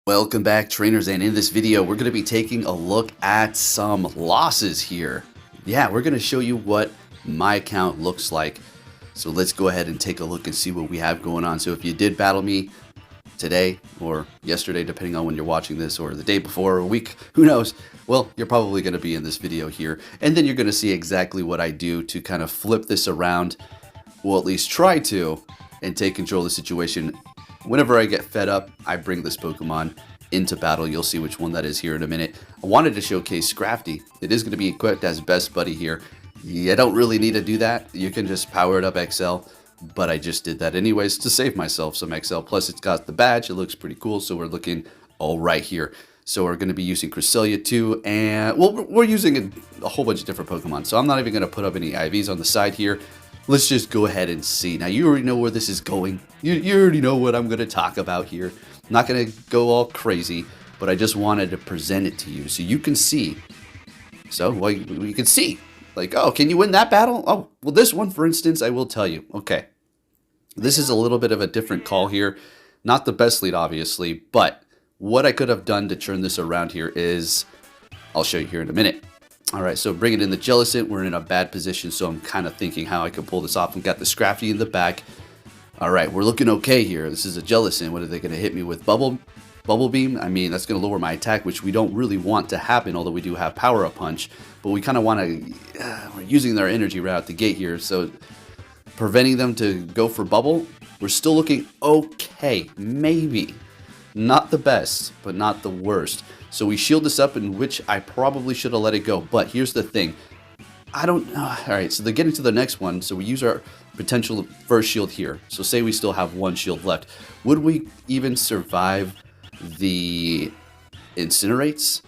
Welcome back, trainers, and in this video we're going to be taking a look at some losses here. Yeah, we're going to show you what my account looks like. So let's go ahead and take a look and see what we have going on. So if you did battle me today or yesterday, depending on when you're watching this, or the day before or a week, who knows, well, you're probably going to be in this video here. And then you're going to see exactly what I do to kind of flip this around, or at least try to, and take control of the situation. Whenever I get fed up, I bring this Pokemon into battle. You'll see which one that is here in a minute. I wanted to showcase Scrafty. It is going to be equipped as Best Buddy here. You don't really need to do that. You can just power it up XL, but I just did that anyways to save myself some XL. Plus, it's got the badge. It looks pretty cool, so we're looking all right here. So we're going to be using Cresselia too, and well, we're using a whole bunch of different Pokemon. So I'm not even going to put up any IVs on the side here. Let's just go ahead and see. Now, you already know where this is going. You already know what I'm going to talk about here. I'm not going to go all crazy, but I just wanted to present it to you so you can see. So, well, you can see. Like, oh, can you win that battle? Oh, well, this one, for instance, I will tell you. Okay, this is a little bit of a different call here. Not the best lead, obviously, but what I could have done to turn this around here is, I'll show you here in a minute. All right, so bringing in the Jellicent, we're in a bad position, so I'm kind of thinking how I can pull this off. We've got the Scrafty in the back. All right, we're looking okay here. This is a Jellicent. What are they going to hit me with? Bubble Beam? I mean, that's going to lower my attack, which we don't really want to happen, although we do have Power Up Punch. But we kind of want to, we're using their energy right out the gate here, so preventing them to go for Bubble, we're still looking okay, maybe. Not the best, but not the worst. So we shield this up, in which I probably should have let it go. But here's the thing. I don't know. All right, so they're getting to the next one. So we use our potential first shield here. So say we still have one shield left. Would we even survive the Incinerates?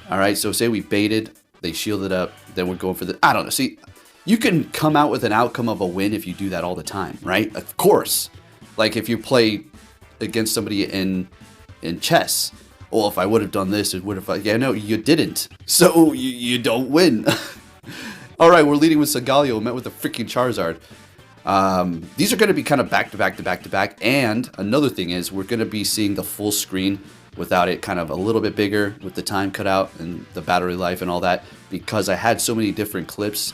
All right, so say we baited. They shielded up. Then we're going for the... I don't know. See, you can come out with an outcome of a win if you do that all the time, right? Of course. Like if you play against somebody in chess. Well, if I would have done this, it would have... Yeah, no, you didn't. So you don't win. All right, we're leading with Sagalio, met with a freaking Charizard. These are going to be kind of back to back to back to back. And another thing is we're going to be seeing the full screen without it kind of a little bit bigger with the time cut out and the battery life and all that, because I had so many different clips.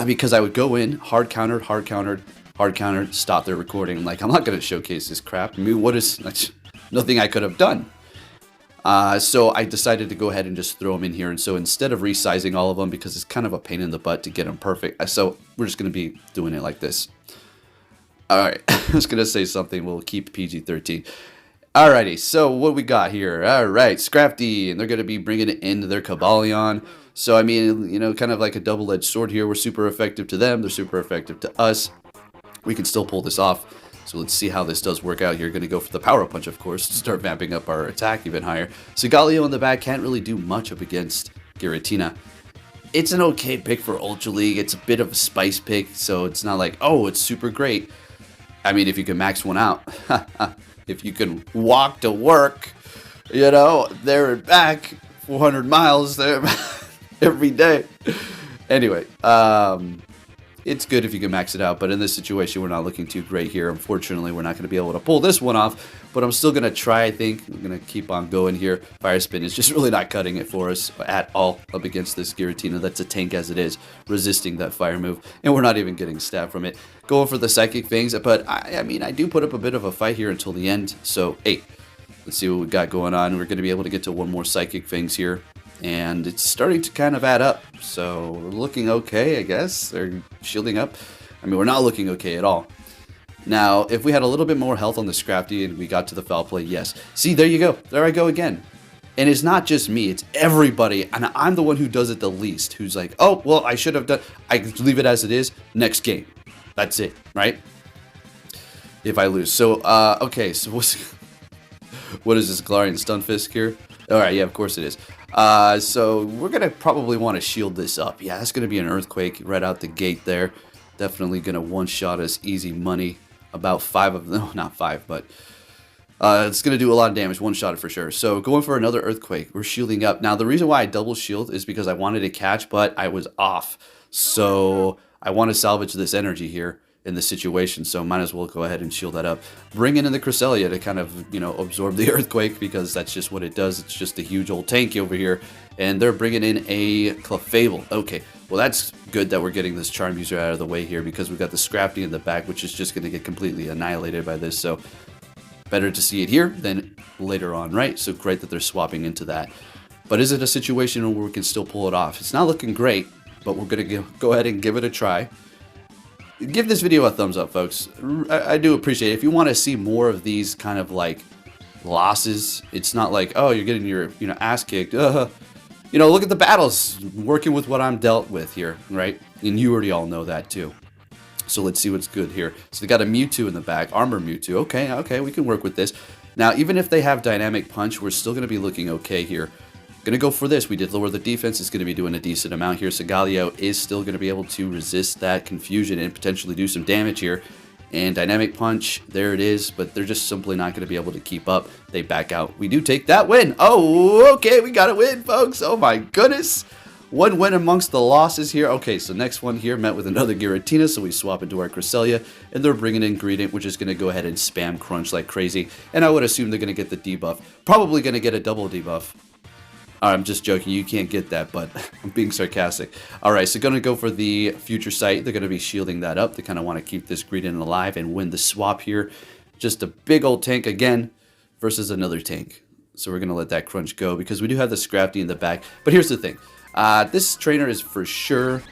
Because I would go in, hard countered, stop their recording. Like, I'm not going to showcase this crap. I mean, that's nothing I could have done. So I decided to go ahead and just throw them in here. And so instead of resizing all of them, because it's kind of a pain in the butt to get them perfect, so we're just going to be doing it like this. All right, I was going to say something. We'll keep PG-13. Alrighty, so what we got here? All right, Scrafty, and they're going to be bringing it into their Cobalion. So, I mean, you know, kind of like a double-edged sword here. We're super effective to them. They're super effective to us. We can still pull this off. So let's see how this does work out here. Going to go for the Power Punch, of course, to start vamping up our attack even higher. Sagalio in the back can't really do much up against Giratina. It's an okay pick for Ultra League. It's a bit of a spice pick, so it's not like, oh, it's super great. I mean, if you can max one out, if you can walk to work, you know, there and back, 400 miles there every day. Anyway, it's good if you can max it out, but in this situation, we're not looking too great here. Unfortunately, we're not going to be able to pull this one off, but I'm still going to try, I think. I'm going to keep on going here. Fire Spin is just really not cutting it for us at all up against this Giratina. That's a tank as it is, resisting that fire move, and we're not even getting stabbed from it. Going for the Psychic Fangs, but I mean, I do put up a bit of a fight here until the end, so hey, let's see what we got going on. We're going to be able to get to one more Psychic Fangs here. And it's starting to kind of add up. So we're looking okay, I guess. They're shielding up. I mean, we're not looking okay at all. Now, if we had a little bit more health on the Scrafty and we got to the foul play, yes. See, there you go. There I go again. And it's not just me. It's everybody. And I'm the one who does it the least. Who's like, oh, well, I should have done... I leave it as it is. Next game. That's it, right? If I lose. So, okay. So what is this? Galarian Stunfisk here? All right, yeah, of course it is. So we're going to probably want to shield this up. Yeah, that's going to be an Earthquake right out the gate there. Definitely going to one-shot us easy money. About 5 of them. No, not 5, but it's going to do a lot of damage. One-shot it for sure. So going for another Earthquake. We're shielding up. Now, the reason why I double shield is because I wanted to catch, but I was off. So I want to salvage this energy here. in the situation, so might as well go ahead and shield that up. Bring in the Cresselia to kind of, you know, absorb the earthquake, because that's just what it does. It's just a huge old tank over here, and they're bringing in a Clefable. Okay, well, that's good that we're getting this Charm User out of the way here, because we've got the Scrafty in the back, which is just going to get completely annihilated by this, so better to see it here than later on, right? So great that they're swapping into that. But is it a situation where we can still pull it off? It's not looking great, but we're going to go ahead and give it a try. Give this video a thumbs up, folks. I do appreciate it. If you want to see more of these kind of like losses, it's not like, oh, you're getting your, you know, ass kicked. You know, look at the battles, working with what I'm dealt with here, right? And you already all know that too. So let's see what's good here. So they got a Mewtwo in the back, Armor Mewtwo. Okay, we can work with this. Now, even if they have Dynamic Punch, we're still going to be looking okay here. Going to go for this. We did lower the defense. It's going to be doing a decent amount here. So Galio is still going to be able to resist that confusion and potentially do some damage here. And Dynamic Punch, there it is, but they're just simply not going to be able to keep up. They back out. We do take that win. Oh, okay, we got a win, folks. Oh my goodness. One win amongst the losses here. Okay, so next one here met with another Giratina, so we swap into our Cresselia, and they're bringing in Greedent, which is going to go ahead and spam Crunch like crazy. And I would assume they're going to get the debuff. Probably going to get a double debuff. I'm just joking, you can't get that, but I'm being sarcastic. Alright, so going to go for the Future Sight. They're going to be shielding that up. They kind of want to keep this Greedent alive and win the swap here. Just a big old tank again versus another tank. So we're going to let that Crunch go, because we do have the Scrafty in the back. But here's the thing. This trainer is for sure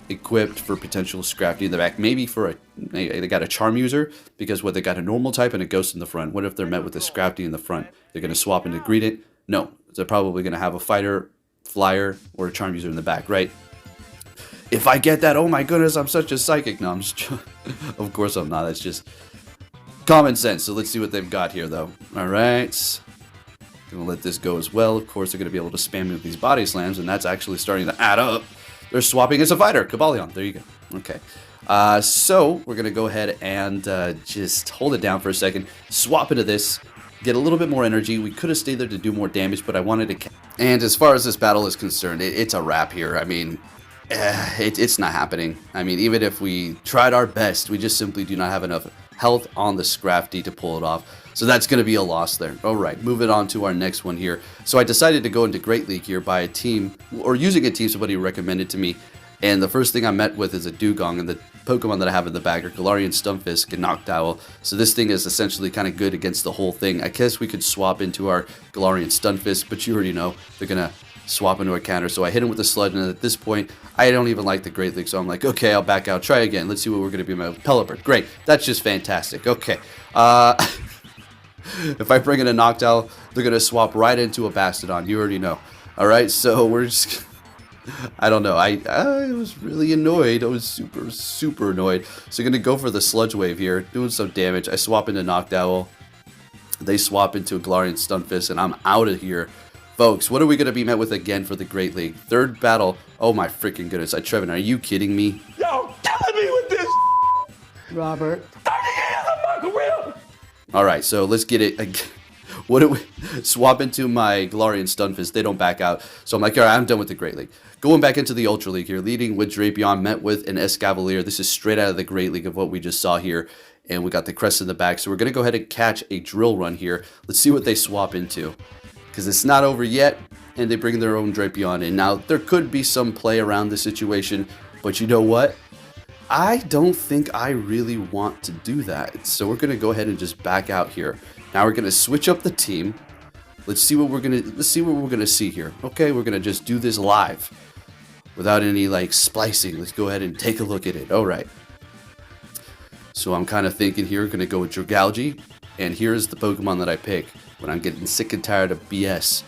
equipped for potential Scrafty in the back. Maybe for they got a Charm User, because what, they got a normal type and a Ghost in the front. What if they're met with a Scrafty in the front? They're going to swap into Greedent? No. They're probably going to have a Fighter, Flyer, or a Charm User in the back, right? If I get that, oh my goodness, I'm such a psychic. No, I'm just of course I'm not. That's just common sense. So let's see what they've got here, though. All right. Gonna let this go as well. Of course, they're going to be able to spam with these Body Slams, and that's actually starting to add up. They're swapping as a Fighter. Cobalion. There you go. Okay. So we're going to go ahead and just hold it down for a second. Swap into this. Get a little bit more energy. We could have stayed there to do more damage, but I wanted to... And as far as this battle is concerned, it's a wrap here. I mean, it's not happening. I mean, even if we tried our best, we just simply do not have enough health on the Scrafty to pull it off. So that's going to be a loss there. All right, moving on to our next one here. So I decided to go into Great League here by a team, or using a team somebody recommended to me. And the first thing I met with is a Dugong, and the Pokemon that I have in the bag are Galarian Stunfisk and Noctowl. So this thing is essentially kind of good against the whole thing. I guess we could swap into our Galarian Stunfisk, but you already know they're going to swap into a counter. So I hit him with the Sludge, and at this point, I don't even like the Great League, so I'm like, okay, I'll back out. Try again. Let's see what we're going to be with Pelipper. Great. That's just fantastic. Okay. If I bring in a Noctowl, they're going to swap right into a Bastodon. You already know. All right, so we're just... I don't know. I was really annoyed. I was super annoyed. So I'm going to go for the Sludge Wave here, doing some damage. I swap into Noctowl. They swap into a Galarian Stunfisk, and I'm out of here. Folks, what are we going to be met with again for the Great League? Third battle. Oh my freaking goodness. Trevin, are you kidding me? Yo, killing me with this, Robert. 30 years of my career. All right, so let's get it again. What do we swap into my Galarian Stunfisk? They don't back out. So I'm like, all right, I'm done with the Great League. Going back into the Ultra League here, leading with Drapion, met with an Escavalier. This is straight out of the Great League of what we just saw here. And we got the crest in the back. So we're going to go ahead and catch a Drill Run here. Let's see what they swap into, because it's not over yet. And they bring their own Drapion in. Now, there could be some play around the situation, but you know what? I don't think I really want to do that. So we're going to go ahead and just back out here. Now we're going to switch up the team. Let's see what we're going to see here. Okay, we're going to just do this live without any like splicing. Let's go ahead and take a look at it. All right. So I'm kind of thinking here, going to go with Dragalge, and here's the Pokemon that I pick when I'm getting sick and tired of BS.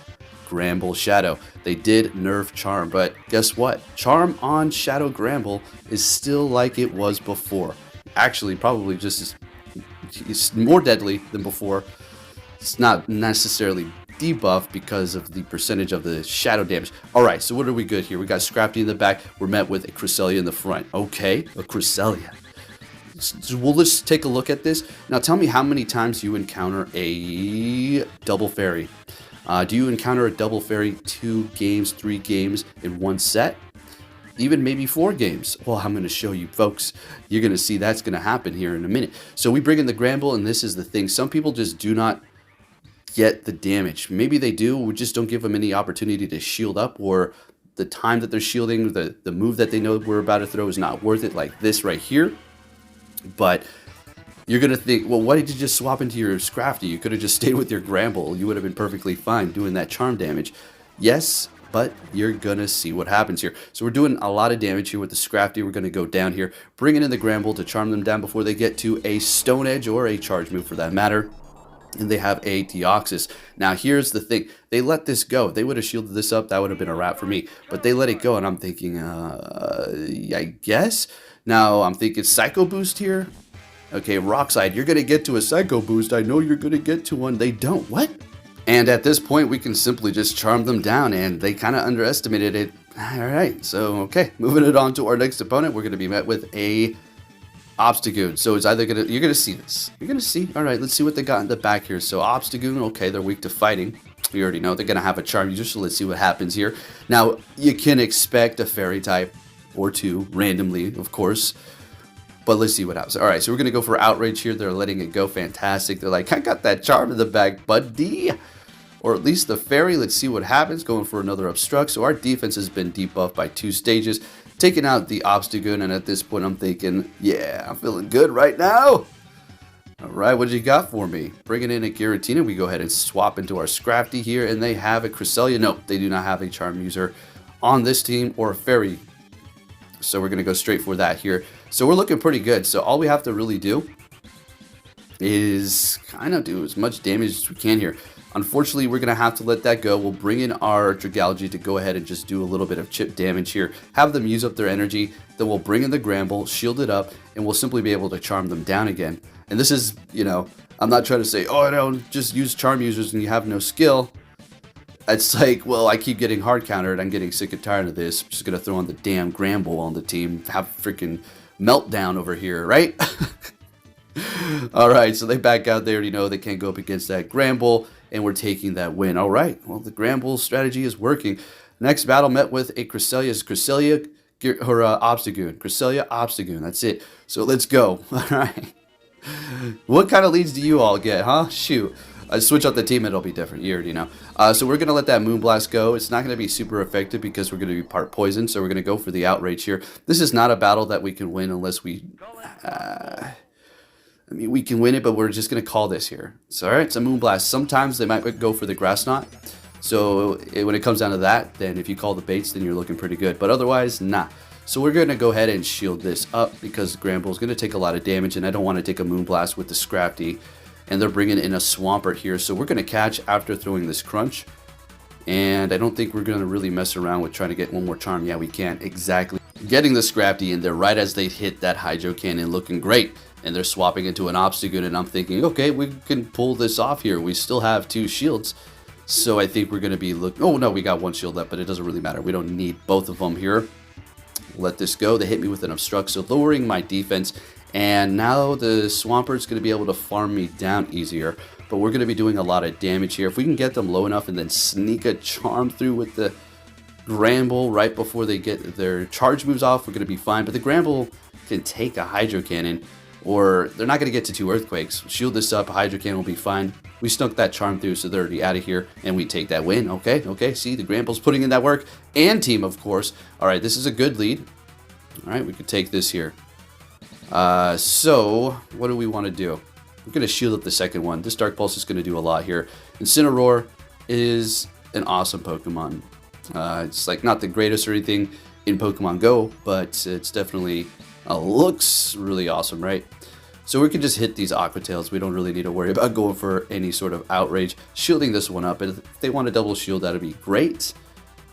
Granbull Shadow. They did nerf Charm, but guess what? Charm on Shadow Granbull is still like it was before. Actually, probably just as it's more deadly than before. It's not necessarily debuff because of the percentage of the shadow damage. Alright, so what are we good here? We got Scrafty in the back. We're met with a Cresselia in the front. Okay, a Cresselia. So we'll just take a look at this. Now tell me how many times you encounter a Double Fairy. Do you encounter a Double Fairy 2 games, 3 games in one set? even maybe 4 games. Well, I'm going to show you folks. You're going to see that's going to happen here in a minute. So we bring in the Granbull, and this is the thing. Some people just do not get the damage. Maybe they do. We just don't give them any opportunity to shield up, or the time that they're shielding, the move that they know we're about to throw is not worth it, like this right here. But you're going to think, well, why did you just swap into your Scrafty? You could have just stayed with your Granbull. You would have been perfectly fine doing that charm damage. Yes, but you're going to see what happens here. So we're doing a lot of damage here with the Scrafty. We're going to go down here, bringing in the Granbull to charm them down before they get to a Stone Edge or a charge move for that matter. And they have a Deoxys. Now, here's the thing. They let this go. If they would have shielded this up, that would have been a wrap for me. But they let it go, and I'm thinking, I guess? Now, I'm thinking Psycho Boost here. Okay, Rockside, you're going to get to a Psycho Boost. I know you're going to get to one. They don't. What? And at this point, we can simply just charm them down, and they kind of underestimated it. All right, so, okay. Moving it on to our next opponent, we're going to be met with a Obstagoon. So it's either you're gonna see this. You're gonna see. All right, let's see what they got in the back here. So Obstagoon, okay, they're weak to fighting. We already know they're gonna have a charm user. So let's see what happens here. Now you can expect a fairy type or 2 randomly, of course. But let's see what happens. All right, so we're gonna go for outrage here. They're letting it go. Fantastic. They're like, I got that charm in the back, buddy. Or at least the fairy. Let's see what happens. Going for another obstruct. So our defense has been debuffed by 2 stages. Taking out the Obstagoon, and at this point I'm thinking, yeah, I'm feeling good right now. All right, what do you got for me? Bringing in a Giratina, we go ahead and swap into our Scrafty here, and they have a Cresselia. No, they do not have a charm user on this team or a fairy. So we're going to go straight for that here. So we're looking pretty good. So all we have to really do is kind of do as much damage as we can here. Unfortunately, we're going to have to let that go. We'll bring in our Dragalge to go ahead and just do a little bit of chip damage here. Have them use up their energy. Then we'll bring in the Granbull, shield it up, and we'll simply be able to charm them down again. And this is, you know, I'm not trying to say, oh, I don't just use charm users and you have no skill. It's like, well, I keep getting hard countered. I'm getting sick and tired of this. I'm just going to throw on the damn Granbull on the team. Have a freaking meltdown over here, right? Alright, so they back out. They already know they can't go up against that Granbull, and we're taking that win. Alright, well, the Granbull strategy is working. Next battle met with a Cresselia. Cresselia or Obstagoon. Cresselia, Obstagoon. That's it. So let's go. Alright. What kind of leads do you all get, huh? Shoot. Switch out the team, it'll be different. You already know. So we're going to let that Moonblast go. It's not going to be super effective because we're going to be part poison, so we're going to go for the Outrage here. This is not a battle that we can win unless we... I mean, we can win it, but we're just going to call this here. So, all right, it's a Moonblast. Sometimes they might go for the Grass Knot. So when it comes down to that, then if you call the baits, then you're looking pretty good. But otherwise, nah. So we're going to go ahead and shield this up because Granbull is going to take a lot of damage, and I don't want to take a Moonblast with the Scrafty. And they're bringing in a Swampert here. So we're going to catch after throwing this Crunch. And I don't think we're going to really mess around with trying to get one more charm. Yeah, we can. Exactly. Getting the Scrafty in there right as they hit that Hydro Cannon, looking great. And they're swapping into an Obstagoon, and I'm thinking, okay, we can pull this off here. We still have 2 shields. So I think we're going to be looking... Oh, no, we got 1 shield left, but it doesn't really matter. We don't need both of them here. Let this go. They hit me with an Obstruct, so lowering my defense. And now the Swampert's going to be able to farm me down easier. But we're going to be doing a lot of damage here. If we can get them low enough and then sneak a Charm through with the Granbull right before they get their charge moves off, we're going to be fine. But the Granbull can take a Hydro Cannon, or they're not going to get to 2 Earthquakes. Shield this up, Hydro Cannon will be fine. We snuck that Charm through, so they're already out of here, and we take that win. Okay, okay, see, the Granbull's putting in that work, and team, of course. All right, this is a good lead. All right, we could take this here. So, what do we want to do? We're going to shield up the second one. This Dark Pulse is going to do a lot here. Incineroar is an awesome Pokemon. It's like not the greatest or anything in Pokemon Go, but it's definitely looks really awesome, right? So we can just hit these Aqua Tails. We don't really need to worry about going for any sort of outrage. Shielding this one up, and if they want a double shield, that'd be great.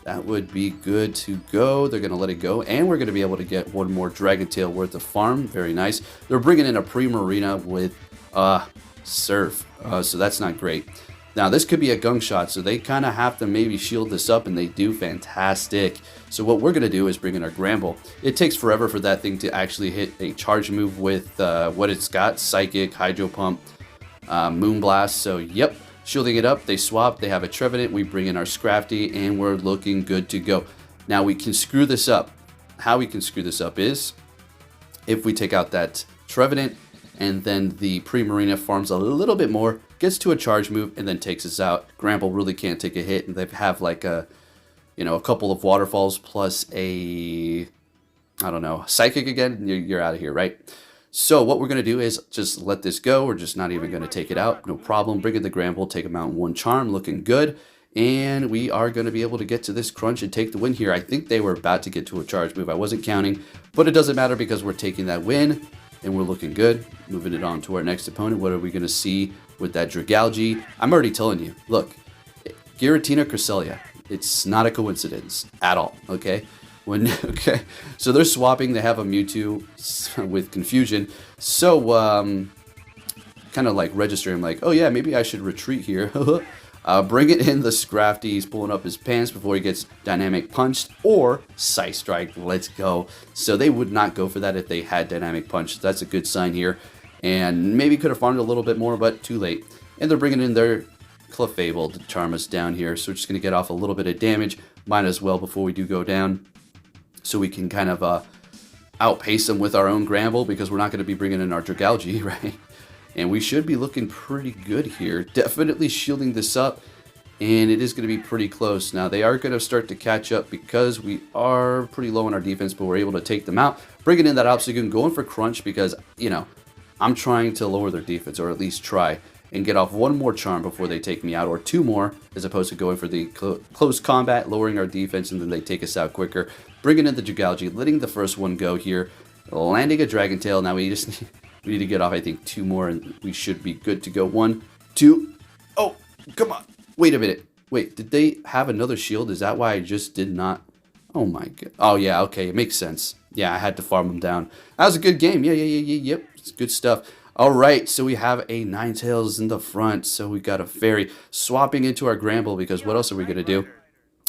That would be good to go. They're going to let it go, and we're going to be able to get 1 more Dragon Tail worth of farm. Very nice. They're bringing in a Primarina with Surf, so that's not great. Now, this could be a Gunk Shot, so they kind of have to maybe shield this up, and they do fantastic. So what we're going to do is bring in our Granbull. It takes forever for that thing to actually hit a charge move with what it's got, Psychic, Hydro Pump, Moonblast. So, yep, shielding it up. They swap. They have a Trevenant. We bring in our Scrafty, and we're looking good to go. Now, we can screw this up. how we can screw this up is if we take out that Trevenant, and then the Primarina farms a little bit more, gets to a charge move, and then takes us out. Granbull really can't take a hit, and they have like a, you know, a couple of waterfalls plus a, I don't know, psychic again. You're out of here, right? So what we're going to do is just let this go. We're just not even going to take it out. No problem. Bring in the Granbull, take him out in 1 charm. Looking good. And we are going to be able to get to this crunch and take the win here. I think they were about to get to a charge move. I wasn't counting, but it doesn't matter because we're taking that win. And we're looking good. Moving it on to our next opponent. What are we going to see with that Dragalge? I'm already telling you. Look, Giratina Cresselia. It's not a coincidence at all, okay? Okay, so they're swapping. They have a Mewtwo with Confusion. So, kind of like registering, like, oh yeah, maybe I should retreat here. Bring it in the Scrafty. He's pulling up his pants before he gets Dynamic Punched or Psy Strike. Let's go. So they would not go for that if they had Dynamic Punch. That's a good sign here. And maybe could have farmed a little bit more, but too late. And they're bringing in their Clefable to charm us down here. So we're just going to get off a little bit of damage. Might as well before we do go down. So we can kind of outpace them with our own Granbull because we're not going to be bringing in our Dragalge, right? And we should be looking pretty good here. Definitely shielding this up. And it is going to be pretty close. Now, they are going to start to catch up because we are pretty low on our defense, but we're able to take them out. Bringing in that Obstagoon, going for Crunch because, you know, I'm trying to lower their defense, or at least try, and get off 1 more charm before they take me out, or 2 more, as opposed to going for the close combat, lowering our defense, and then they take us out quicker. Bringing in the Dragalge, letting the first one go here, landing a Dragon Tail. Now we just we need to get off, I think, 2 more, and we should be good to go. 1, 2. Oh, come on. Wait a minute. Wait, did they have another shield? Is that why I just did not? Oh, my God. Oh, yeah, okay. It makes sense. Yeah, I had to farm them down. That was a good game. Yep. It's good stuff. All right, so we have a Ninetales in the front. So we got a Fairy swapping into our Granbull because what else are we going to do?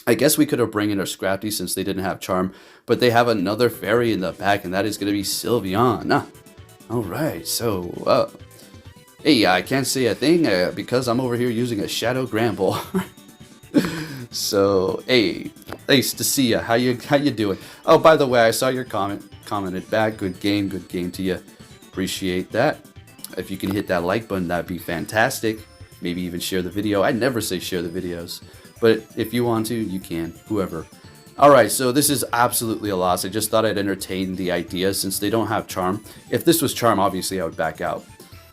I guess we could have bring in our Scrafty since they didn't have Charm, but they have another Fairy in the back, and that is going to be Sylveon. All right, so, hey, I can't say a thing because I'm over here using a Shadow Granbull. So, hey, nice to see ya. How you doing? Oh, by the way, I saw your commented back. Good game to you. Appreciate that. If you can hit that like button, that'd be fantastic. Maybe even share the video. I never say share the videos, but if you want to, you can. Whoever. All right, so this is absolutely a loss. I just thought I'd entertain the idea since they don't have Charm. If this was Charm, obviously I would back out.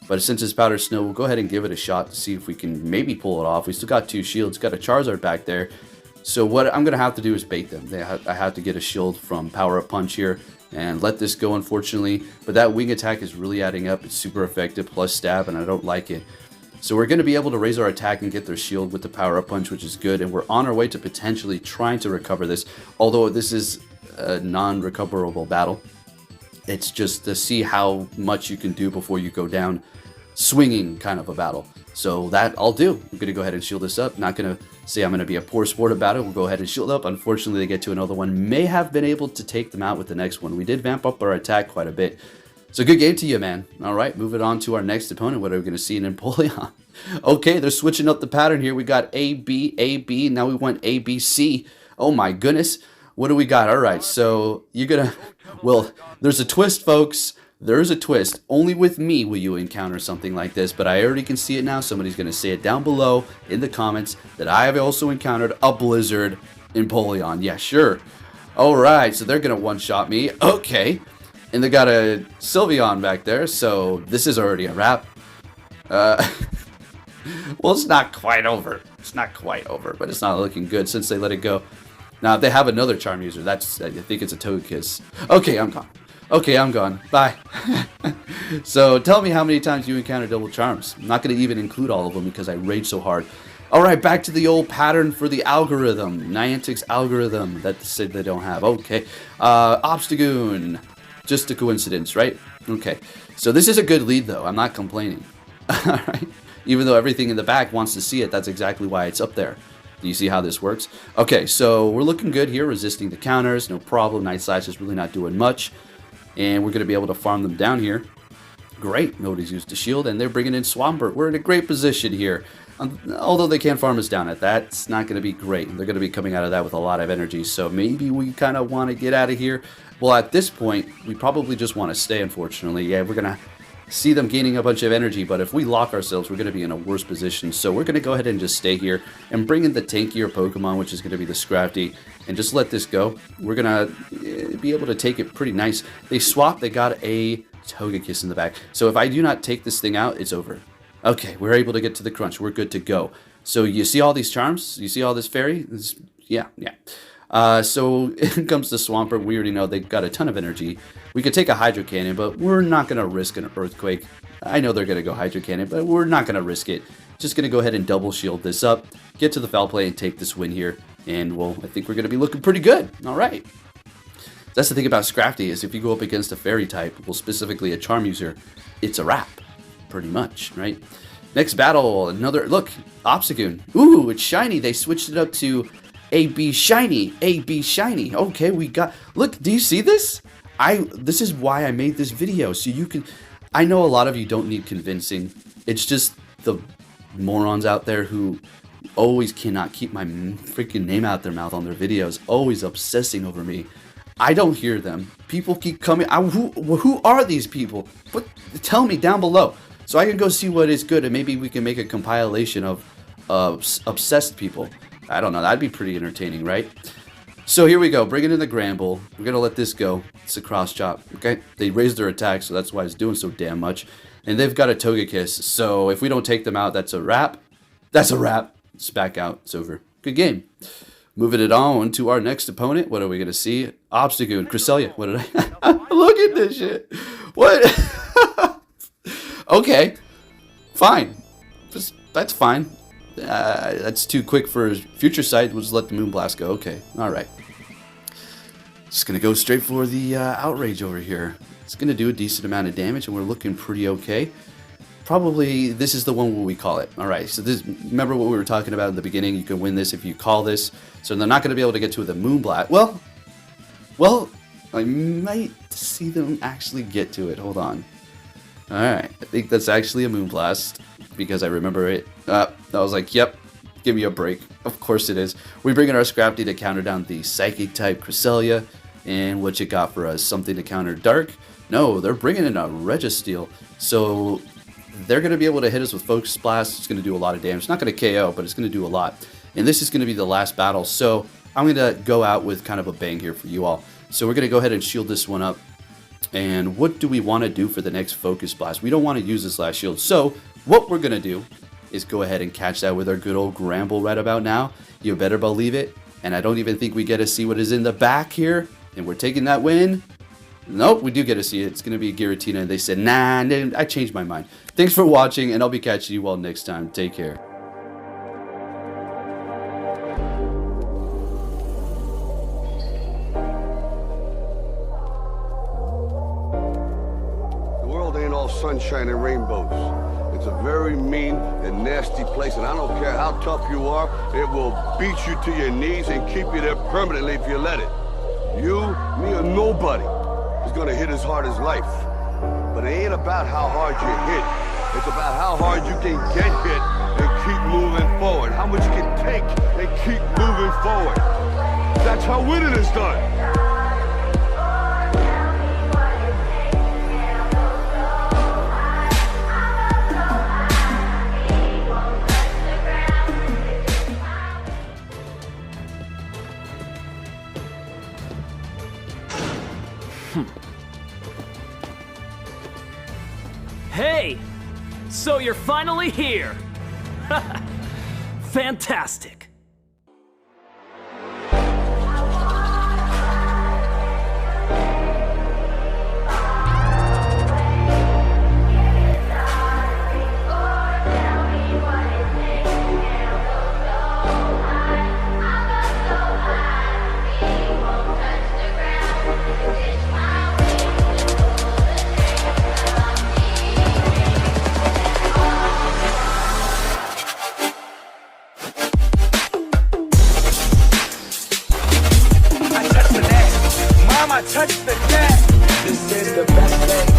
But since it's Powder Snow, we'll go ahead and give it a shot to see if we can maybe pull it off. We still got 2 shields, got a Charizard back there. So what I'm going to have to do is bait them. I have to get a shield from Power Up Punch here and let this go, unfortunately. But that wing attack is really adding up. It's super effective, plus stab, and I don't like it. So we're going to be able to raise our attack and get their shield with the Power Up Punch, which is good. And we're on our way to potentially trying to recover this. Although this is a non-recoverable battle. It's just to see how much you can do before you go down swinging kind of a battle. So that I'll do. I'm going to go ahead and shield this up. Not going to say I'm going to be a poor sport about it. We'll go ahead and shield up. Unfortunately, they get to another one. May have been able to take them out with the next one. We did vamp up our attack quite a bit. So good game to you, man. All right, moving on to our next opponent. What are we going to see in Empoleon? Okay, they're switching up the pattern here. We got A, B, A, B. Now we want A, B, C. Oh, my goodness. What do we got? All right, so you're going to... Well, there's a twist, folks. There's a twist. Only with me will you encounter something like this, but I already can see it now. Somebody's going to say it down below in the comments that I have also encountered a Blizzard Empoleon. Yeah, sure. All right, so they're going to one-shot me. Okay. And they got a Sylveon back there, so this is already a wrap. Well, it's not quite over. It's not quite over, but it's not looking good since they let it go. Now, if they have another Charm user, I think it's a Togekiss. Okay, I'm gone. Okay, I'm gone. Bye. So, tell me how many times you encounter double Charms. I'm not going to even include all of them because I rage so hard. Alright, back to the old pattern for the algorithm. Niantic's algorithm that said they don't have. Okay. Obstagoon. Just a coincidence, right? Okay. So, this is a good lead, though. I'm not complaining. Alright. Even though everything in the back wants to see it, that's exactly why it's up there. Do you see how this works? Okay, so we're looking good here, resisting the counters, no problem. Night Slash is really not doing much. And we're going to be able to farm them down here. Great, nobody's used the shield, and they're bringing in Swampert. We're in a great position here. Although they can farm us down at that's not going to be great. They're going to be coming out of that with a lot of energy. So maybe we kind of want to get out of here. Well, at this point, we probably just want to stay, unfortunately. Yeah, we're going to see them gaining a bunch of energy, but if we lock ourselves, we're going to be in a worse position. So we're going to go ahead and just stay here and bring in the tankier Pokemon, which is going to be the Scrafty, and just let this go. We're going to be able to take it pretty nice. They swapped. They got a Togekiss in the back. So if I do not take this thing out, it's over. Okay, we're able to get to the crunch. We're good to go. So you see all these charms? You see all this fairy? Yeah. So in comes the Swampert. We already know they've got a ton of energy. We could take a Hydro Cannon, but we're not going to risk an Earthquake. I know they're going to go Hydro Cannon, but we're not going to risk it. Just going to go ahead and double shield this up, get to the foul play, and take this win here. And, well, I think we're going to be looking pretty good. All right. That's the thing about Scrafty is if you go up against a Fairy type, well, specifically a Charm user, it's a wrap. Pretty much, right? Next battle, another, look, Obstagoon. Ooh, it's shiny. They switched it up to AB Shiny. AB Shiny. Okay, we got, look, do you see this? This is why I made this video, so you can, I know a lot of you don't need convincing. It's just the morons out there who always cannot keep my freaking name out their mouth on their videos, always obsessing over me. I don't hear them. People keep coming. Who are these people? Tell me down below. So I can go see what is good, and maybe we can make a compilation of obsessed people. I don't know. That'd be pretty entertaining, right? So here we go. Bringing in the Granbull. We're going to let this go. It's a cross chop. Okay? They raised their attack, so that's why it's doing so damn much. And they've got a Togekiss. So if we don't take them out, that's a wrap. That's a wrap. It's back out. It's over. Good game. Moving it on to our next opponent. What are we going to see? Obstagoon. Cresselia. What did I... Look at this shit. What? Okay, fine. That's fine. That's too quick for future sight. We'll just let the Moonblast go. Okay, all right. Just gonna go straight for the Outrage over here. It's gonna do a decent amount of damage, and we're looking pretty okay. Probably this is the one where we call it. All right. So this, remember what we were talking about in the beginning. You can win this if you call this. So they're not gonna be able to get to the Moonblast. Well, I might see them actually get to it. Hold on. Alright, I think that's actually a Moonblast, because I remember it. I was like, yep, give me a break. Of course it is. We bring in our Scrafty to counter down the Psychic-type Cresselia, and what you got for us? Something to counter Dark? No, they're bringing in a Registeel, so they're going to be able to hit us with Focus Blast. It's going to do a lot of damage. It's not going to KO, but it's going to do a lot. And this is going to be the last battle, so I'm going to go out with kind of a bang here for you all. So we're going to go ahead and shield this one up. And what do we want to do for the next Focus Blast? We don't want to use this last shield. So what we're going to do is go ahead and catch that with our good old Granbull right about now. You better believe it. And I don't even think we get to see what is in the back here. And we're taking that win. Nope, we do get to see it. It's going to be Giratina. And they said, nah, I changed my mind. Thanks for watching, and I'll be catching you all next time. Take care. Sunshine and rainbows. It's a very mean and nasty place, and I don't care how tough you are, it will beat you to your knees and keep you there permanently if you let it. You, me, or nobody is gonna hit as hard as life. But it ain't about how hard you hit. It's about how hard you can get hit and keep moving forward. How much you can take and keep moving forward. That's how winning is done. Hey! So you're finally here! Fantastic! Touch the net. This is the best thing.